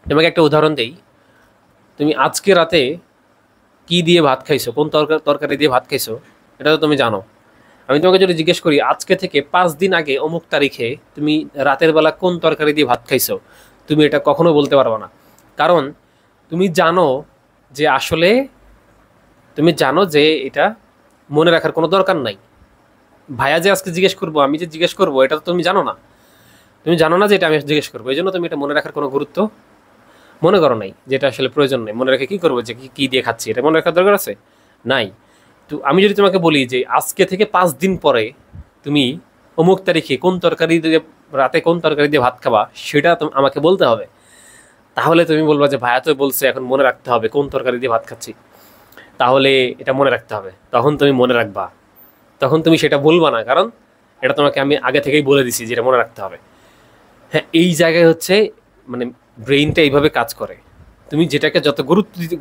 তোমাকে একটা উদাহরণ দেই। তুমি আজকে রাতে কি দিয়ে ভাত খাইছো, কোন তরকারি দিয়ে ভাত খাইছো, এটা তো তুমি জানো। আমি তোমাকে যদি জিজ্ঞেস করি আজকে থেকে 5 দিন আগে অমুক তারিখে তুমি রাতের বেলা কোন তরকারি দিয়ে ভাত খাইছো, তুমি এটা কখনো বলতে পারবে না। কারণ তুমি জানো যে আসলে তুমি জানো যে এটা মনে রাখার কোনো দরকার নাই। ভাইয়া যে আজকে জিজ্ঞেস করবো, আমি যে জিজ্ঞেস করবো, এটা তো তুমি জানো না। তুমি জানো না যে এটা আমি জিজ্ঞেস করবো, এই জন্য তুমি এটা মনে রাখার কোনো গুরুত্ব মনে করো নাই, যেটা আসলে প্রয়োজন নেই। মনে রেখে কি করবো যে কি কি দিয়ে খাচ্ছি, এটা মনে রাখার দরকার আছে? নাই। তো আমি যদি তোমাকে বলি যে আজকে থেকে 5 দিন পরে তুমি অমুক তারিখে কোন তরকারি দিয়ে রাতে কোন তরকারি দিয়ে ভাত খাবা, সেটা আমাকে বলতে হবে। তাহলে তুমি বলবা যে ভাইয়া তো বলছে এখন মনে রাখতে হবে কোন তরকারি দিয়ে ভাত খাচ্ছি, তাহলে এটা মনে রাখতে হবে। তখন তুমি মনে রাখবা, তখন তুমি সেটা বলবা না, কারণ এটা তোমাকে আমি আগে থেকেই বলে দিছি যে এটা মনে রাখতে হবে। হ্যাঁ, এই জায়গায় হচ্ছে মানে ব্রেইনটা এইভাবে কাজ করে। তুমি যেটাকে যত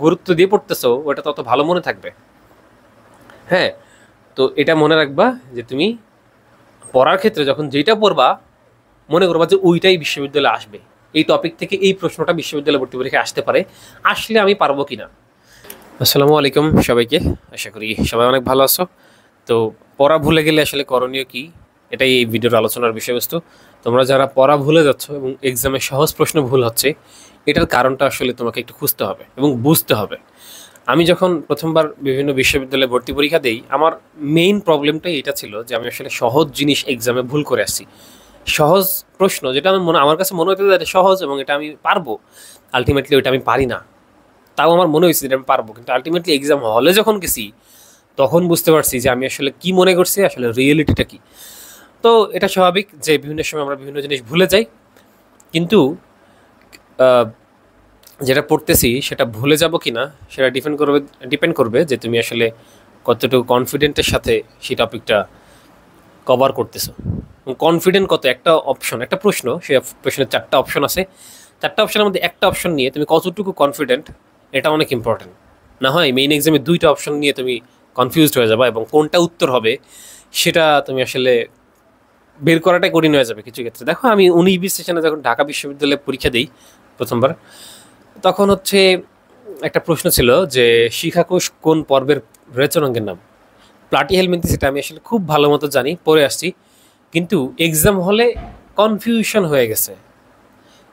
গুরুত্ব দিয়ে পড়তেছো ওটা তত ভালো মনে থাকবে। হ্যাঁ, তো এটা মনে রাখবা যে তুমি পড়ার ক্ষেত্রে যখন যেটা পড়বা, মনে করবা যে ওইটাই বিশ্ববিদ্যালয়ে আসবে। এই টপিক থেকে এই প্রশ্নটা বিশ্ববিদ্যালয় ভর্তি পরীক্ষায় আসতে পারে, আসলে আমি পারবো কিনা। আসসালামু আলাইকুম সবাইকে, আশা করি সবাই অনেক ভালো আছো। তো পড়া ভুলে গেলে আসলে করণীয় কি, এটাই এই ভিডিওর আলোচনার বিষয়বস্তু। তোমরা যারা পড়া ভুলে যাচ্ছ এবং এক্সামে সহজ প্রশ্ন ভুল হচ্ছে, এটার কারণটা আসলে তোমাকে একটু খুঁজতে হবে এবং বুঝতে হবে। আমি যখন প্রথমবার বিভিন্ন বিশ্ববিদ্যালয়ে ভর্তি পরীক্ষা দেই, আমার মেইন প্রবলেমটাই এটা ছিল যে আমি আসলে সহজ জিনিস এক্সামে ভুল করে আসছি। সহজ প্রশ্ন যেটা আমার কাছে মনে হতো যে এটা সহজ এবং এটা আমি পারবো, আলটিমেটলি ওইটা আমি পারি না। তাও আমার মনে হয়েছে যে আমি পারবো, কিন্তু আলটিমেটলি এক্সাম হলে যখন গেছি তখন বুঝতে পারছি যে আমি আসলে কি মনে করছি, আসলে রিয়েলিটিটা কি। তো এটা স্বাভাবিক যে বিভিন্ন সময় আমরা বিভিন্ন জিনিস ভুলে যাই, কিন্তু আহ, যেটা পড়তেছি সেটা ভুলে যাব কি না সেটা ডিপেন্ড করবে যে তুমি আসলে কতটুকু কনফিডেন্টের সাথে সেই টপিকটা কভার করতেছো। কনফিডেন্ট কত, একটা অপশন, একটা প্রশ্ন, সেই প্রশ্নের 4টা অপশন আছে। 4টা অপশনের মধ্যে একটা অপশন নিয়ে তুমি কতটুকু কনফিডেন্ট, এটা অনেক ইম্পর্টেন্ট। না হয় মেইন এক্সামে 2টা অপশন নিয়ে তুমি কনফিউজড হয়ে যাবে এবং কোনটা উত্তর হবে সেটা তুমি আসলে বের করাটাই কঠিন হয়ে যাবে কিছু ক্ষেত্রে। দেখো, আমি 19-20 সেশনে যখন ঢাকা বিশ্ববিদ্যালয়ে পরীক্ষা দিই প্রথমবার, তখন হচ্ছে একটা প্রশ্ন ছিল যে শিখাকোষ কোন পর্বের রেচনাঙ্গের নাম। প্লাটি হেলমিনথিস, এটা আমি আসলে খুব ভালো মতো জানি, পড়ে আসছি, কিন্তু এক্সাম হলে কনফিউশন হয়ে গেছে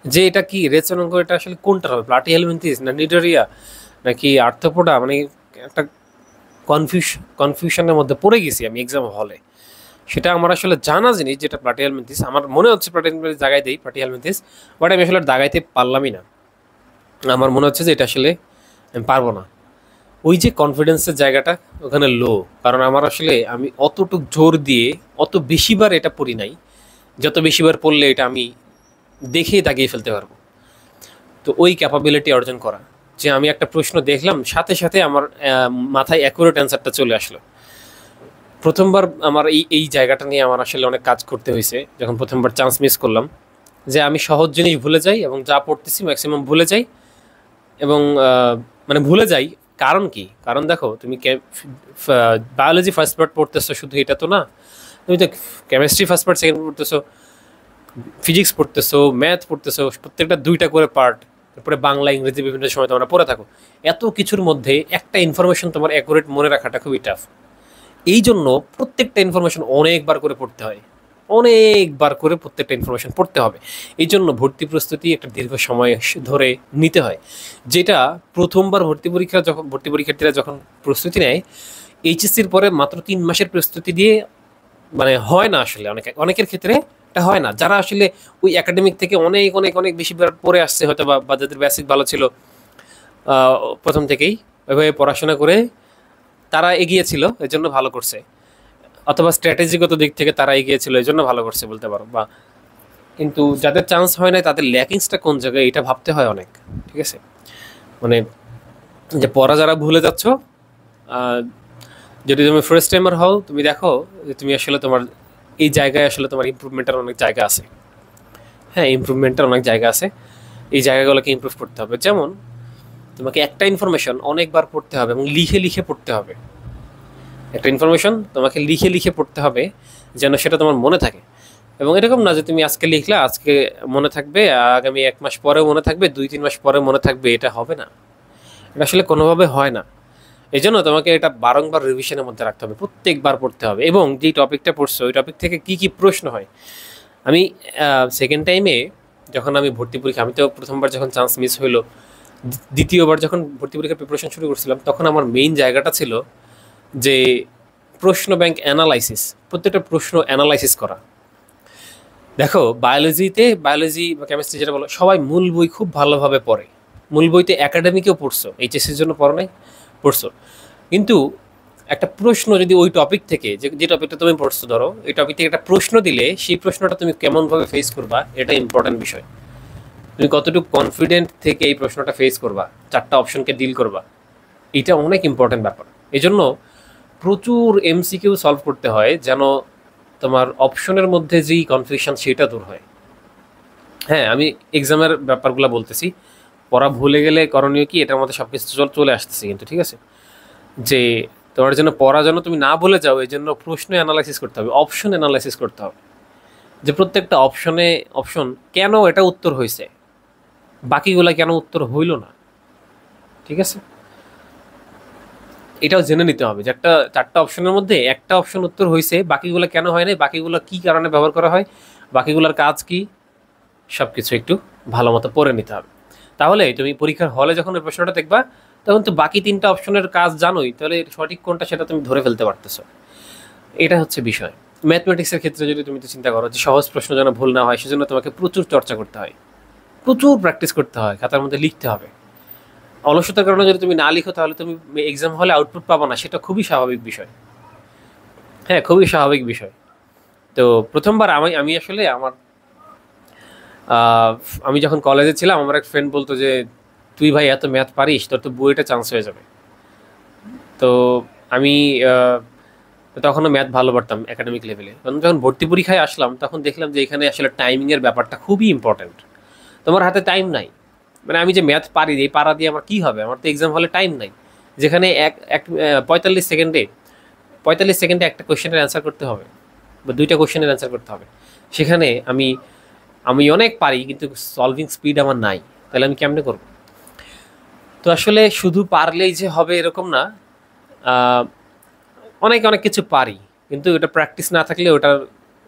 যে এটা কি রেচনাঙ্গ, এটা আসলে কোনটা হবে, প্লাটি হেলমিনথিস না নিডারিয়া নাকি আর্থ্রোপোডা। মানে একটা কনফিউশনের মধ্যে পড়ে গেছি আমি এক্সাম হলে। সেটা আমার আসলে জানা জিনিস যেটা প্লাটি হেলমিনথিস, আমার মনে হচ্ছে প্লাটি হেলমিনথিস দাগাই দেই, প্লাটি হেলমিনথিস, বাট আমি আসলে দাগাইতে পারলামই না। আমার মনে হচ্ছে যে এটা আসলে আমি পারবো না। ওই যে কনফিডেন্সের জায়গাটা ওখানে লো, কারণ আমার আসলে আমি অতটুক জোর দিয়ে অত বেশিবার এটা পড়ি নাই, যত বেশিবার পড়লে এটা আমি দেখেই দাগিয়ে ফেলতে পারবো। তো ওই ক্যাপাবিলিটি অর্জন করা, যে আমি একটা প্রশ্ন দেখলাম সাথে সাথে আমার মাথায় অ্যাকুরেট অ্যান্সারটা চলে আসলো। প্রথমবার আমার এই এই জায়গাটা নিয়ে আমার আসলে অনেক কাজ করতে হয়েছে যখন প্রথমবার চান্স মিস করলাম, যে আমি সহজ জিনিস ভুলে যাই এবং যা পড়তেছি ম্যাক্সিমাম ভুলে যাই। এবং মানে ভুলে যাই, কারণ কি, কারণ দেখো তুমি বায়োলজি ফার্স্ট পার্ট পড়তেছো, শুধু এটা তো না, তুমি তো কেমিস্ট্রি ফার্স্ট পার্ট সেকেন্ড পড়তেছো, ফিজিক্স পড়তেছো, ম্যাথ পড়তেছো, প্রত্যেকটা 2টা করে পার্ট, তারপরে বাংলা ইংরেজি বিভিন্ন সময় তোমরা পড়ে থাকো। এত কিছুর মধ্যে একটা ইনফরমেশন তোমার অ্যাকুরেট মনে রাখাটা খুবই টাফ। এই জন্য প্রত্যেকটা ইনফরমেশন অনেকবার করে পড়তে হয়, অনেকবার করে প্রত্যেকটা ইনফরমেশন পড়তে হবে। এই জন্য ভর্তি প্রস্তুতি একটা দীর্ঘ সময় ধরে নিতে হয়, যেটা প্রথমবার ভর্তি পরীক্ষার্থীরা যখন প্রস্তুতি নেয় এইচএসসির পরে মাত্র 3 মাসের প্রস্তুতি দিয়ে মানে হয় না। আসলে অনেকের ক্ষেত্রে এটা হয় না, যারা আসলে ওই একাডেমিক থেকে অনেক অনেক অনেক বেশি পড়ে আসছে হয়তো, বা যাদের বেসিক ভালো ছিল প্রথম থেকেই ওইভাবে পড়াশোনা করে তারা এগিয়েছিল, এর জন্য ভালো করছে, অথবা স্ট্র্যাটেজিগত দিক থেকে তারা এগিয়েছিল এই জন্য ভালো করছে বলতে পারো। বা কিন্তু যাদের চান্স হয় নাই তাদের ল্যাকিংসটা কোন জায়গায়, এটা ভাবতে হয় অনেক। ঠিক আছে, মানে যে পড়া যারা ভুলে যাচ্ছ, আহ, যদি তুমি ফার্স্ট টাইমার হও, তুমি দেখো যে তুমি আসলে তোমার এই জায়গায় আসলে তোমার ইমপ্রুভমেন্টের অনেক জায়গা আছে। হ্যাঁ, ইমপ্রুভমেন্টের অনেক জায়গা আছে, এই জায়গাগুলোকে ইমপ্রুভ করতে হবে। যেমন তোমাকে একটা ইনফরমেশন অনেকবার পড়তে হবে এবং লিখে লিখে পড়তে হবে। একটা ইনফরমেশন তোমাকে লিখে লিখে পড়তে হবে যেন সেটা তোমার মনে থাকে। এবং এরকম না যে তুমি আজকে লিখলে আজকে মনে থাকবে, আগামী 1 মাস পরেও মনে থাকবে, 2-3 মাস পরে মনে থাকবে, এটা হবে না। এটা আসলে কোনোভাবে হয় না। এই জন্য তোমাকে এটা বারংবার রিভিশনের মধ্যে রাখতে হবে, প্রত্যেকবার পড়তে হবে, এবং যেই টপিকটা পড়ছো ওই টপিক থেকে কি কি প্রশ্ন হয়। আমি সেকেন্ড টাইমে যখন আমি ভর্তি পরীক্ষা, আমি তো প্রথমবার যখন চান্স মিস হইলো, দ্বিতীয়বার যখন ভর্তি পরীক্ষার প্রিপারেশন শুরু করছিলাম, তখন আমার মেইন জায়গাটা ছিল যে প্রশ্ন ব্যাংক অ্যানালাইসিস, প্রত্যেকটা প্রশ্ন অ্যানালাইসিস করা। দেখো বায়োলজি বা কেমিস্ট্রি যেটা বলো, সবাই মূল বই খুব ভালোভাবে পড়ে। মূল বইতে একাডেমিকেও পড়ছো, এইচএসসির জন্য পড়ো নাই, পড়ছো। কিন্তু একটা প্রশ্ন যদি ওই টপিক থেকে, যে টপিকটা তুমি পড়ছো, ধরো এই টপিক থেকে একটা প্রশ্ন দিলে সেই প্রশ্নটা তুমি কেমনভাবে ফেস করবা, এটা ইম্পর্টেন্ট বিষয়। তুমি কতটুকু কনফিডেন্ট থেকে এই প্রশ্নটা ফেস করবা, 4টা অপশনকে ডিল করবা, এটা অনেক ইম্পর্টেন্ট ব্যাপার। এই জন্য প্রচুর এমসিকিউ সলভ করতে হয়, যেন তোমার অপশনের মধ্যে যেই কনফিউশন সেটা দূর হয়। হ্যাঁ, আমি এক্সামের ব্যাপারগুলো বলতেছি, পড়া ভুলে গেলে করণীয় কি, এটার মধ্যে সব কিছু চলে আসতেছে কিন্তু, ঠিক আছে? যে তোমার জন্য পড়া যেন তুমি না ভুলে যাও, এই জন্য প্রশ্ন অ্যানালাইসিস করতে হবে, অপশন অ্যানালাইসিস করতে হবে, যে প্রত্যেকটা অপশন কেন এটা উত্তর হয়েছে, বাকিগুলা কেন উত্তর হইল না, ঠিক আছে? এটাও জেনে নিতে হবে যে একটা 4টা অপশনের মধ্যে একটা অপশন উত্তর হয়েছে, বাকিগুলো কেন হয় নাই, বাকিগুলো কি কারণে ব্যবহার করা হয়, বাকিগুলোর কাজ কি, সব কিছু একটু ভালো মতো পড়ে নিতে হবে। তাহলে তুমি পরীক্ষার হলে যখন ওই প্রশ্নটা দেখবা, তখন তো বাকি 3টা অপশনের কাজ জানোই, তাহলে সঠিক কোনটা সেটা তুমি ধরে ফেলতে পারতেছো। এটা হচ্ছে বিষয়। ম্যাথমেটিক্সের ক্ষেত্রে যদি তুমি তো চিন্তা করো যে সহজ প্রশ্ন যেন ভুল না হয়, সেজন্য তোমাকে প্রচুর চর্চা করতে হয়, প্রচুর প্র্যাকটিস করতে হয়, খাতার মধ্যে লিখতে হবে। অলসতার কারণে যদি তুমি না লিখো, তাহলে তুমি এক্সাম হলে আউটপুট পাবো না, সেটা খুবই স্বাভাবিক বিষয়। হ্যাঁ, খুবই স্বাভাবিক বিষয়। তো প্রথমবার আমি আসলে আহ, আমি যখন কলেজে ছিলাম, আমার এক ফ্রেন্ড বলতো যে তুই ভাই এত ম্যাথ পারিস, তোর তো বুয়েটে চান্স হয়ে যাবে। তো আমি তখনও ম্যাথ ভালো পারতাম একাডেমিক লেভেলে। যখন ভর্তি পরীক্ষায় আসলাম, তখন দেখলাম যে এখানে আসলে টাইমিংয়ের ব্যাপারটা খুবই ইম্পর্ট্যান্ট। তোমার হাতে টাইম নাই, মানে আমি যে ম্যাথ পারি, এই পারা দিয়ে আমার কী হবে, আমার তো এক্সাম হলে টাইম নাই। যেখানে এক এক 45 সেকেন্ডে একটা কোয়েশ্চেনের অ্যান্সার করতে হবে, বা 2টা কোয়েশ্চেনের অ্যান্সার করতে হবে, সেখানে আমি আমি অনেক পারি, কিন্তু সলভিং স্পিড আমার নাই, তাহলে আমি কেমনে করব? তো আসলে শুধু পারলেই যে হবে এরকম না। আহ, অনেক অনেক কিছু পারি, কিন্তু ওটা প্র্যাকটিস না থাকলে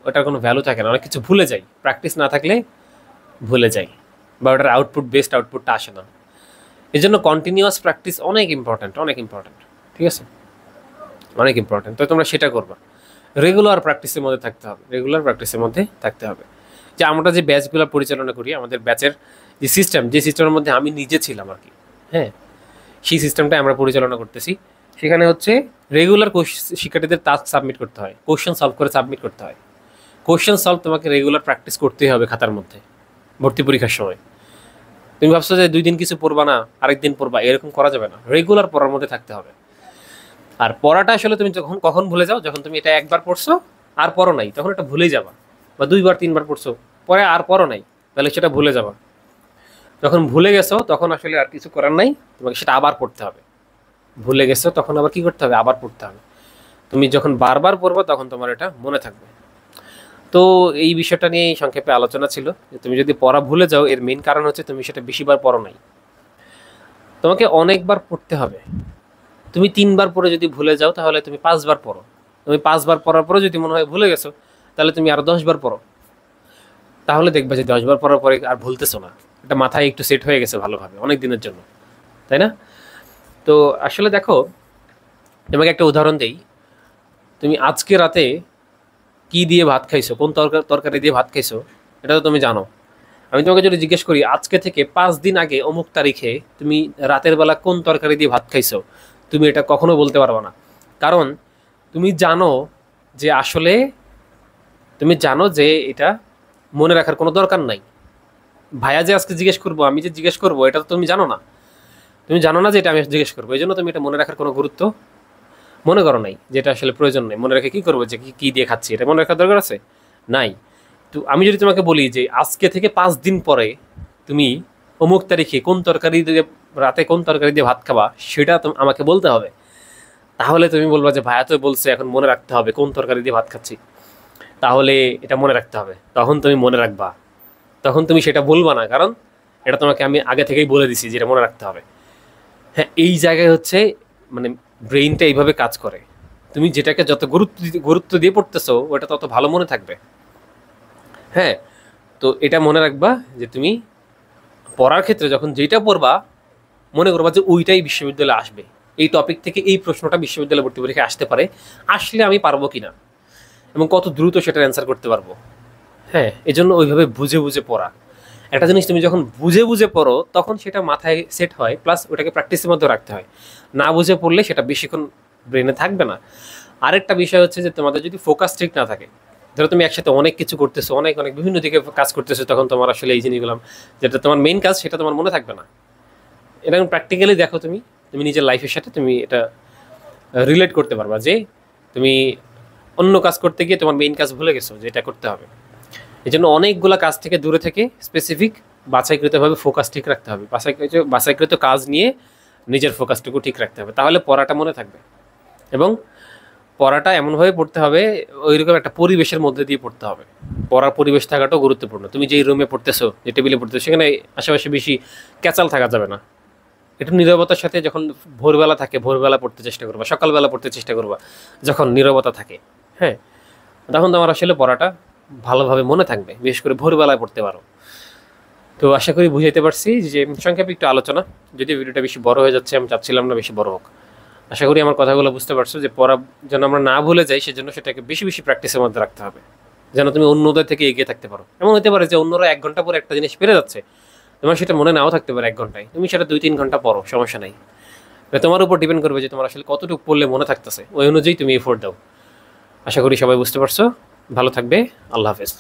ওটার কোনো ভ্যালু থাকে না, অনেক কিছু ভুলে যাই, প্র্যাকটিস না থাকলে ভুলে যাই, বা ওটার বেস্ট আউটপুটটা আসে না। এই জন্য কন্টিনিউয়াস প্র্যাকটিস অনেক ইম্পর্ট্যান্ট, অনেক ইম্পর্ট্যান্ট, ঠিক আছে? অনেক ইম্পর্ট্যান্ট। তো তোমরা সেটা করবা, রেগুলার প্র্যাকটিসের মধ্যে থাকতে হবে, রেগুলার প্র্যাকটিসের মধ্যে থাকতে হবে। যে আমরা যে ব্যাচগুলো পরিচালনা করি, আমাদের ব্যাচের যে সিস্টেমের মধ্যে আমি নিজে ছিলাম আর কি, হ্যাঁ, সেই সিস্টেমটা আমরা পরিচালনা করতেছি। সেখানে হচ্ছে রেগুলার শিক্ষার্থীদের টাস্ক সাবমিট করতে হয়, কোশ্চেন সলভ করে সাবমিট করতে হয়। কোশ্চেন সলভ তোমাকে রেগুলার প্র্যাকটিস করতেই হবে খাতার মধ্যে, ভর্তি পরীক্ষার সময়। তুমি ভাবছো যে 2 দিন কিছু পড়বা না, আরেকদিন পড়বা, এরকম করা যাবে না, রেগুলার পড়ার মধ্যে থাকতে হবে। আর পড়াটা আসলে তুমি কখন ভুলে যাও, যখন তুমি এটা একবার পড়ছো আর পড়ো নাই, তখন এটা ভুলেই যাবা। বা 2বার 3বার পড়ছো, পরে আর পড়ো নাই, তাহলে সেটা ভুলে যাবা। যখন ভুলে গেছো, তখন আসলে আর কিছু করার নাই, তোমাকে সেটা আবার পড়তে হবে। ভুলে গেছো, তখন আবার কি করতে হবে, আবার পড়তে হবে। তুমি যখন বারবার পড়বা, তখন তোমার এটা মনে থাকবে। তো এই বিষয়টা নিয়ে সংক্ষেপে আলোচনা ছিল, যে তুমি যদি পড়া ভুলে যাও, এর মেইন কারণ হচ্ছে তুমি সেটা বেশিবার পড়ো নাই। তোমাকে অনেকবার পড়তে হবে। তুমি 3বার পড়ে যদি ভুলে যাও, তাহলে তুমি 5বার পড়ো। তুমি 5বার পড়ার পরে যদি মনে হয় ভুলে গেছো, তাহলে তুমি আরো 10বার পড়ো। তাহলে দেখবা যে 10বার পড়ার পরে আর ভুলতেছো না, এটা মাথায় একটু সেট হয়ে গেছে ভালোভাবে অনেক দিনের জন্য, তাই না? তো আসলে দেখো, তোমাকে একটা উদাহরণ দেই। তুমি আজকে রাতে কি দিয়ে ভাত খাইছো, কোন তরকারি দিয়ে ভাত খাইছো, এটা তো তুমি জানো। আমি তোমাকে যদি জিজ্ঞেস করি আজকে থেকে 5 দিন আগে অমুক তারিখে তুমি রাতের বেলা কোন তরকারি দিয়ে ভাত খাইছো, তুমি এটা কখনো বলতে পারবে না। কারণ তুমি জানো যে আসলে তুমি জানো যে এটা মনে রাখার কোনো দরকার নাই। ভাইয়া যে আজকে জিজ্ঞেস করবো, আমি যে জিজ্ঞেস করবো, এটা তো তুমি জানো না। তুমি জানো না যে এটা আমি জিজ্ঞেস করবো, এই জন্য তুমি এটা মনে রাখার কোনো গুরুত্ব মনে করো নাই, যেটা আসলে প্রয়োজন নেই। মনে রেখে কি করবো, যে কি দিয়ে খাচ্ছি, এটা মনে রাখার দরকার আছে? নাই। তো আমি যদি তোমাকে বলি যে আজকে থেকে 5 দিন পরে তুমি অমুক তারিখে কোন তরকারি দিয়ে, রাতে কোন তরকারি দিয়ে ভাত খাবা, সেটা আমাকে বলতে হবে। তাহলে তুমি বলবা যে ভাইয়া তো বলছে, এখন মনে রাখতে হবে কোন তরকারি দিয়ে ভাত খাচ্ছি। তাহলে এটা মনে রাখতে হবে, তখন তুমি মনে রাখবা, তখন তুমি সেটা বলবা না, কারণ এটা তোমাকে আমি আগে থেকেই বলে দিছি যে এটা মনে রাখতে হবে। হ্যাঁ, এই জায়গায় হচ্ছে মানে ব্রেইনটা এইভাবে কাজ করে। তুমি যেটাকে যত গুরুত্ব দিয়ে পড়তেছো ওটা তত ভালো মনে থাকবে। হ্যাঁ, তো এটা মনে রাখবা যে তুমি পড়ার ক্ষেত্রে যখন যেটা পড়বা মনে করবা যে ওইটাই বিশ্ববিদ্যালয়ে আসবে, এই টপিক থেকে এই প্রশ্নটা বিশ্ববিদ্যালয় ভর্তি পরীক্ষায় আসতে পারে, আসলে আমি পারবো কিনা এবং কত দ্রুত সেটার অ্যান্সার করতে পারবো। হ্যাঁ, এজন্য ওইভাবে বুঝে বুঝে পড়া। একটা জিনিস তুমি যখন বুঝে বুঝে পড়ো তখন সেটা মাথায় সেট হয়, প্লাস ওটাকে প্র্যাকটিসের মধ্যে রাখতে হয়। না বুঝে পড়লে সেটা বেশিক্ষণ ব্রেনে থাকবে না। আরেকটা বিষয় হচ্ছে যে তোমাদের যদি ফোকাস ঠিক না থাকে, ধরো তুমি একসাথে অনেক কিছু করতেছো, অনেক অনেক বিভিন্ন দিকে কাজ করতেছো, তখন তোমার আসলে এই জিনিসগুলো যেটা তোমার মেইন কাজ সেটা তোমার মনে থাকবে না। এরকম প্র্যাকটিক্যালি দেখো, তুমি তুমি নিজের লাইফের সাথে তুমি এটা রিলেট করতে পারবা যে তুমি অন্য কাজ করতে গিয়ে তোমার মেইন কাজ ভুলে গেছো যে এটা করতে হবে। এই জন্য অনেকগুলো কাজ থেকে দূরে থেকে স্পেসিফিক বাছাইকৃতভাবে ফোকাস ঠিক রাখতে হবে, বাছাইকৃত কাজ নিয়ে নিজের ফোকাসটুকু ঠিক রাখতে হবে, তাহলে পড়াটা মনে থাকবে। এবং পড়াটা এমনভাবে পড়তে হবে, ওইরকম একটা পরিবেশের মধ্যে দিয়ে পড়তে হবে। পড়ার পরিবেশ থাকাটাও গুরুত্বপূর্ণ। তুমি যেই রুমে পড়তেছো, যে টেবিলে পড়তেছো, সেখানে আশেপাশে বেশি ক্যাচাল থাকা যাবে না। একটু নীরবতার সাথে, যখন ভোরবেলা থাকে ভোরবেলা পড়তে চেষ্টা করবা, সকালবেলা পড়তে চেষ্টা করবা যখন নীরবতা থাকে। হ্যাঁ, তখন তোমার আসলে পড়াটা ভালোভাবে মনে থাকবে, বিশেষ করে ভোরবেলায় পড়তে পারো। তো আশা করি বুঝাইতে পারছি যে সংক্ষেপে একটু আলোচনা, যদি ভিডিওটা বেশি বড় হয়ে যাচ্ছে, আমি চাচ্ছিলাম না বেশি বড় হোক। আশা করি আমার কথাগুলো বুঝতে পারছো যে পড়া যেন আমরা না ভুলে যাই, সেজন্য সেটাকে বেশি বেশি প্র্যাকটিসের মধ্যে রাখতে হবে, যেন তুমি অন্যদের থেকে এগিয়ে থাকতে পারো। এমন হতে পারে যে অন্যরা 1 ঘন্টা পরে একটা জিনিস পেরে যাচ্ছে, তোমার সেটা মনে নাও থাকতে পারে 1 ঘন্টায়, তুমি সেটা 2-3 ঘন্টা পড়ো, সমস্যা নাই। তোমার উপর ডিপেন্ড করবে যে তোমার আসলে কতটুকু পড়লে মনে থাকতেছে, ওই অনুযায়ী তুমি এফোর্ট দাও। আশা করি সবাই বুঝতে পারছো। ভালো থাকবে। আল্লাহ হাফেজ।